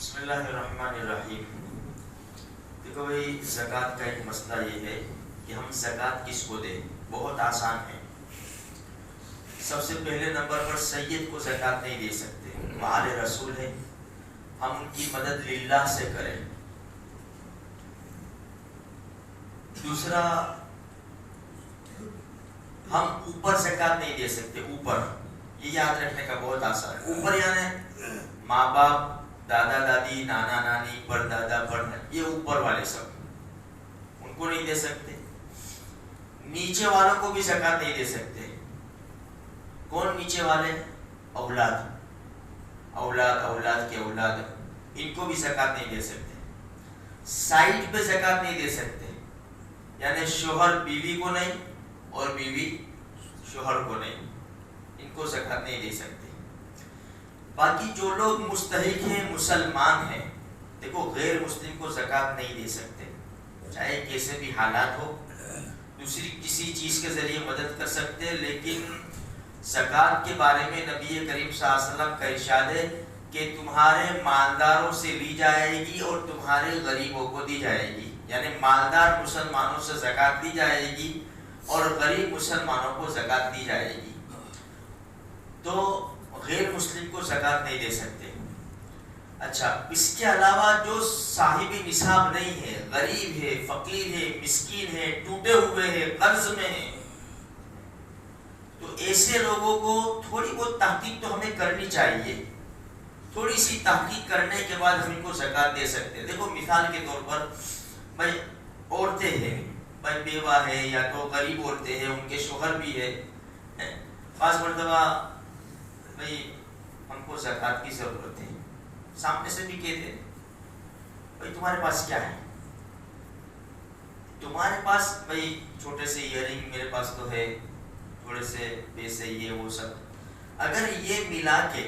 بسم اللہ الرحمن الرحیم۔ دیکھو بھائی، زکوٰۃ کا ایک مسئلہ یہ ہے کہ ہم زکوٰۃ کس کو دیں۔ بہت آسان ہے۔ سب سے پہلے نمبر پر سید کو زکوٰۃ نہیں دے سکتے، وہ آل رسول ہے، ہم ان کی مدد للہ سے کریں۔ دوسرا، ہم اوپر زکوٰۃ نہیں دے سکتے۔ اوپر، یہ یاد رکھنے کا بہت آسان ہے۔ اوپر یعنی ماں باپ، دادا دادی، نانا نانی، پردادا یہ اوپر والے سب، ان کو نہیں دے سکتے۔ نیچے والوں کو بھی زکوٰۃ نہیں دے سکتے۔ کون نیچے والے؟ اولاد، اولاد اولاد کے اولاد، ان کو بھی زکوٰۃ نہیں دے سکتے۔ سائڈ پہ زکوٰۃ نہیں دے سکتے، یعنی شوہر بیوی کو نہیں اور بیوی شوہر کو نہیں، ان کو زکوٰۃ نہیں دے سکتے۔ باقی جو لوگ مستحق ہیں، مسلمان ہیں، دیکھو غیر مسلم کو زکوٰۃ نہیں دے سکتے، چاہے کیسے بھی حالات ہو، دوسری کسی چیز کے ذریعے مدد کر سکتے ہیں، لیکن زکوٰۃ کے بارے میں نبی کریم صلی اللہ علیہ وسلم کا ارشاد ہے کہ تمہارے مالداروں سے لی جائے گی اور تمہارے غریبوں کو دی جائے گی، یعنی مالدار مسلمانوں سے زکوٰۃ دی جائے گی اور غریب مسلمانوں کو زکوٰۃ دی جائے گی۔ تو غیر مسلم کو زکوٰۃ نہیں دے سکتے۔ اچھا، اس کے علاوہ جو صاحب نصاب نہیں ہے، غریب ہے، فقیر ہے، مسکین ہے، ٹوٹے ہوئے ہے، قرض میں ہے، تو ایسے لوگوں کو تھوڑی بہت تحقیق تو ہمیں کرنی چاہیے۔ تھوڑی سی تحقیق کرنے کے بعد ہم ان کو زکوٰۃ دے سکتے ہیں۔ دیکھو مثال کے طور پر بھائی عورتیں ہیں، بھائی بیوہ ہے یا تو غریب عورتیں ہیں، ان کے شوہر بھی ہے، بعض مرتبہ بھائی ہم کو زکوٰۃ کی ضرورت ہے، سامنے سے بھی کہتے ہیں بھائی تمہارے پاس کیا ہے؟ تمہارے پاس بھائی چھوٹے سے ایئر رنگ میرے پاس تو ہے، تھوڑے سے پیسے یہ وہ سب، اگر یہ ملا کے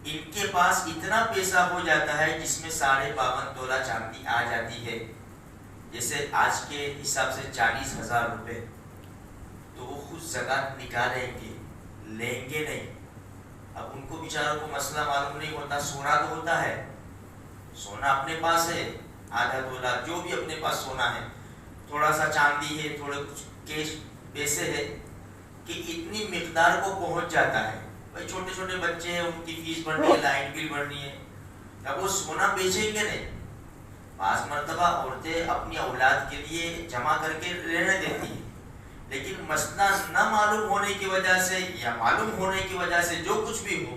ان کے پاس اتنا پیسہ ہو جاتا ہے جس میں 52.5 تولہ چاندی آ جاتی ہے، جیسے آج کے حساب سے 40,000 روپے، تو وہ خود زکوٰۃ نکالیں گے، لیں گے نہیں۔ اب ان کو بیچاروں کو مسئلہ معلوم نہیں ہوتا، سونا تو ہوتا ہے، سونا اپنے پاس ہے، آدھا تولہ جو بھی اپنے پاس سونا ہے، تھوڑا سا چاندی ہے، تھوڑے کچھ کیش پیسے ہے، کہ اتنی مقدار کو پہنچ جاتا ہے۔ بھائی چھوٹے چھوٹے بچے ہیں، ان کی فیس بھرنی ہے، لائٹ بل بھرنی ہے، اب وہ سونا بیچیں گے نہیں۔ بعض مرتبہ عورتیں اپنی اولاد کے لیے جمع کر کے رہنے دیتی ہیں، لیکن مسئلہ نہ معلوم ہونے کی وجہ سے یا معلوم ہونے کی وجہ سے جو کچھ بھی ہو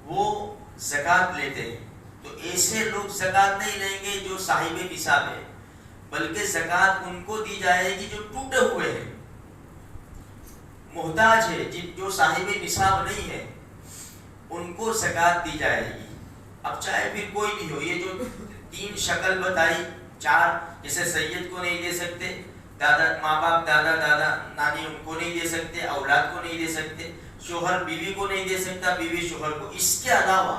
وہ زکوٰۃ لیتے ہیں۔ تو ایسے لوگ زکوٰۃ نہیں لیں گے جو صاحب نصاب ہے، بلکہ زکوٰۃ ان کو دی جائے گی جو ٹوٹے ہوئے ہیں، محتاج ہے، جو صاحب نصاب نہیں ہے، ان کو زکوٰۃ دی جائے گی۔ اب چاہے پھر کوئی بھی ہو، یہ جو 3 شکل بتائی، 4، جیسے سید کو نہیں دے سکتے، دادا ماں باپ، دادا دادا نانی ان کو نہیں دے سکتے، اولاد کو نہیں دے سکتے، شوہر بیوی کو نہیں دے سکتا، بیوی شوہر کو۔ اس کے علاوہ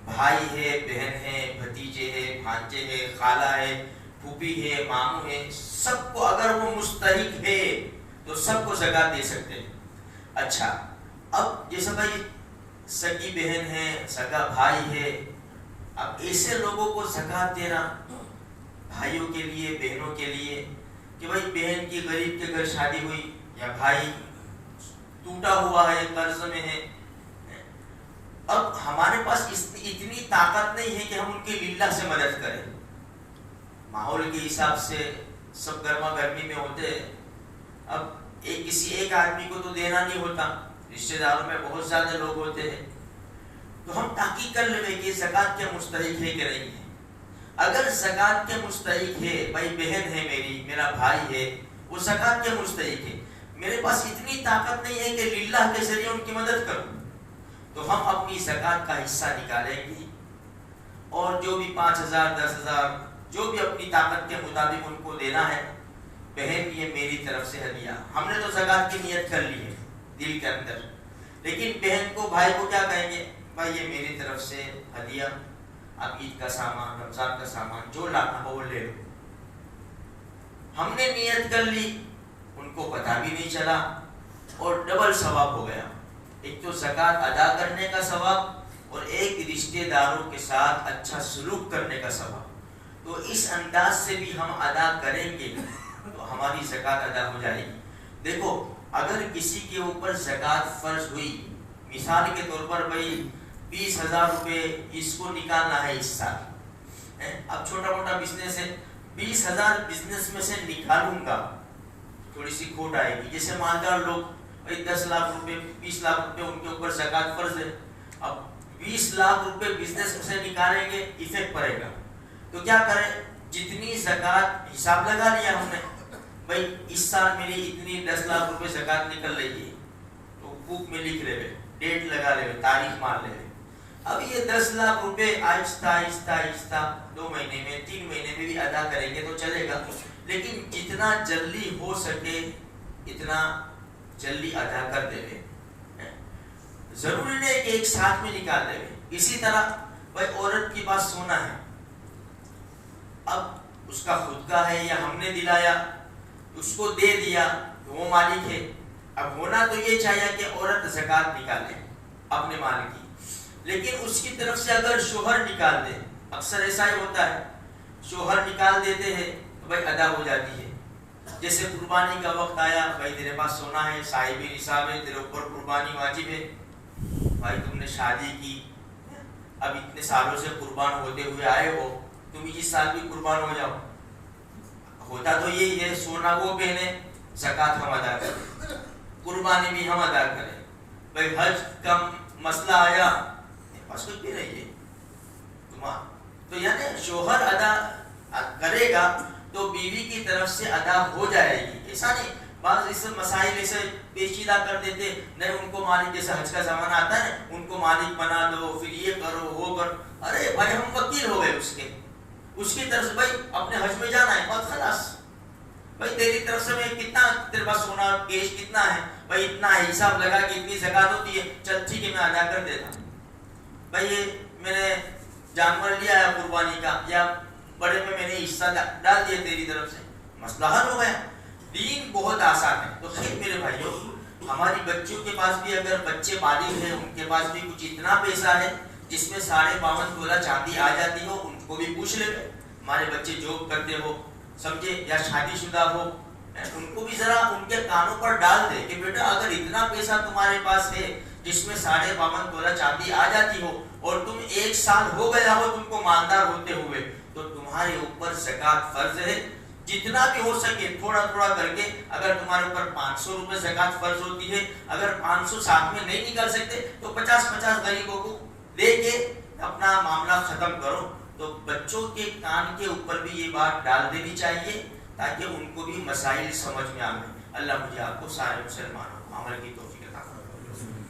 بھائی ہے، بہن ہے، بھتیجے ہے، بھانجے ہے، خالہ ہے، پھوپھی ہے، ماموں ہے، سب کو اگر وہ مستحق ہے تو سب کو زکوٰۃ دے سکتے ہیں۔ اچھا، اب جیسے بھائی سگی بہن ہے، سگا بھائی ہے، اب ایسے لوگوں کو زکوٰۃ دینا، بھائیوں کے لیے، بہنوں کے لیے، کہ بھائی بہن کی غریب کے گھر شادی ہوئی یا بھائی ٹوٹا ہوا ہے، قرض میں ہے، اب ہمارے پاس اتنی طاقت نہیں ہے کہ ہم ان کی للہ سے مدد کریں۔ ماحول کے حساب سے سب گرما گرمی میں ہوتے ہیں، اب کسی ایک آدمی کو تو دینا نہیں ہوتا، رشتہ داروں میں بہت زیادہ لوگ ہوتے ہیں، تو ہم تحقیق کر لیں کہ زکوٰۃ کے مستحق ہے کہ نہیں ہے۔ اگر زکوٰۃ کے مستحق ہے، بھائی بہن ہے میری، میرا بھائی ہے، وہ زکوٰۃ کے مستحق ہے، میرے پاس اتنی طاقت نہیں ہے کہ للہ کے ذریعے ان کی مدد کروں، تو ہم اپنی زکوٰۃ کا حصہ نکالیں گے، اور جو بھی 5,000 10,000 جو بھی اپنی طاقت کے مطابق ان کو دینا ہے، بہن یہ میری طرف سے ہدیہ، ہم نے تو زکوٰۃ کی نیت کر لی ہے دل کے اندر، لیکن بہن کو بھائی کو کیا کہیں گے؟ بھائی یہ میری طرف سے ہدیہ، اب عید کا سامان، رمضان کا سامان جو لانا ہو وہ لے لو۔ ہم نے نیت کر لی، ان کو پتہ بھی نہیں چلا، اور ڈبل ثواب ہو گیا۔ ایک تو زکوٰۃ ادا کرنے کا ثواب، اور ایک رشتہ داروں کے ساتھ اچھا سلوک کرنے کا ثواب. تو اس انداز سے بھی ہم ادا کریں گے تو ہماری زکوٰۃ ادا ہو جائے گی. دیکھو اگر کسی کے اوپر زکوٰۃ فرض ہوئی، مثال کے طور پر بھائی 20,000 روپے اس کو نکالنا ہے اس سال، اب چھوٹا موٹا بزنس ہے، 20,000 بزنس میں سے نکالوں گا تھوڑی سی کھوٹ آئے گی. جیسے مالدار لوگ بھائی 10 لاکھ روپے 20 لاکھ روپے ان کے اوپر زکوٰۃ فرض ہے، اب 20 لاکھ روپے بزنس میں سے نکالیں گے ایفیکٹ پڑے گا. تو کیا کریں، جتنی زکوٰۃ حساب لگا لیا ہم نے، بھائی اس سال میری اتنی 10 لاکھ روپے زکوٰۃ نکل رہی ہے، تو بک میں لکھ لے، ڈیٹ لگا لے، تاریخ مان لے. اب یہ 10 لاکھ روپے آہستہ آہستہ آہستہ 2 مہینے میں 3 مہینے میں بھی ادا کریں گے تو چلے گا، لیکن جتنا جلدی ہو سکے اتنا جلدی ادا کر دے. ضروری نہیں کہ ایک ساتھ میں نکال دے. اسی طرح بھائی عورت کے پاس سونا ہے، اب اس کا خود کا ہے یا ہم نے دلایا، اس کو دے دیا، وہ مالک ہے. اب ہونا تو یہ چاہیے کہ عورت زکوٰۃ نکالے اپنے مال کی، لیکن اس کی طرف سے اگر شوہر نکال دے، اکثر ایسا ہی ہوتا ہے، شوہر نکال دیتے ہیں تو بھائی ادا ہو جاتی ہے. جیسے قربانی کا وقت آیا، بھائی تیرے پاس سونا ہے، صاحب نصاب ہے، تیرے اوپر قربانی واجب ہے. بھائی تم نے شادی کی، اب اتنے سالوں سے قربان ہوتے ہوئے آئے ہو، تم اس سال بھی قربان ہو جاؤ. ہوتا تو یہی ہے، سونا وہ پہنے، زکوٰۃ ہم ادا کریں، قربانی بھی ہم ادا کریں. بھائی حج کا مسئلہ آیا، بس کچھ بھی نہیں ہے تو یعنی شوہر ادا کرے گا تو بیوی کی طرف سے ادا ہو جائے گی. ایسا نہیں بعض اس مسائل ایسے پیچیدہ کر دیتے، نہیں ان کو مالک، جیسے حج کا زمانہ آتا ہے ان کو مالک بنا دو، پھر یہ کرو وہ کرو. ارے بھائی ہم وکیل ہو گئے اس کی طرف سے، بھائی اپنے حج میں جانا ہے بس خلاص، بھائی تیری طرف سے میں کتنا، تیرے پاس سونا کیش کتنا ہے، بھائی اتنا ہے، حساب لگا کہ اتنی زکوٰۃ ہوتی ہے، چل ٹھیک ہے میں ادا کر دیتا ہوں. بھائی یہ میں نے جانور لیا ہے قربانی کا، یا بڑے میں نے حصہ ڈال دیا تیری طرف سے، مسئلہ حل ہو گیا. دین بہت آسان ہے. تو خیر میرے بھائیوں، ہماری بچوں کے پاس بھی اگر بچے بالغ ہیں، ان کے پاس بھی کچھ اتنا پیسہ ہے جس میں 52.5 تولہ چاندی آ جاتی ہو، ان کو بھی پوچھ لے. ہمارے بچے جاب کرتے ہو سمجھے، یا شادی شدہ ہو، ان کو بھی ذرا ان کے کانوں پر ڈال دے کہ بیٹا اگر اتنا پیسہ تمہارے پاس ہے جس میں 52.5 تولہ چاندی آ جاتی ہو، اور تم 1 سال ہو گیا ہو تم کو مالدار ہوتے ہوئے، تو تمہارے اوپر زکوٰۃ فرض ہے. جتنا بھی ہو سکے تھوڑا تھوڑا کر کے، اگر تمہارے اوپر 500 روپے زکوٰۃ فرض ہوتی ہے، اگر 500 ساتھ میں نہیں نکال سکتے تو 50 غریبوں کو دے کے اپنا معاملہ ختم کرو. تو بچوں کے کان کے اوپر بھی یہ بات ڈال دینی چاہیے تاکہ ان کو بھی مسائل سمجھ میں آئے. اللہ مجھے آپ کو سارے مسلمانوں کو عمل کی توفیق عطا فرمائے.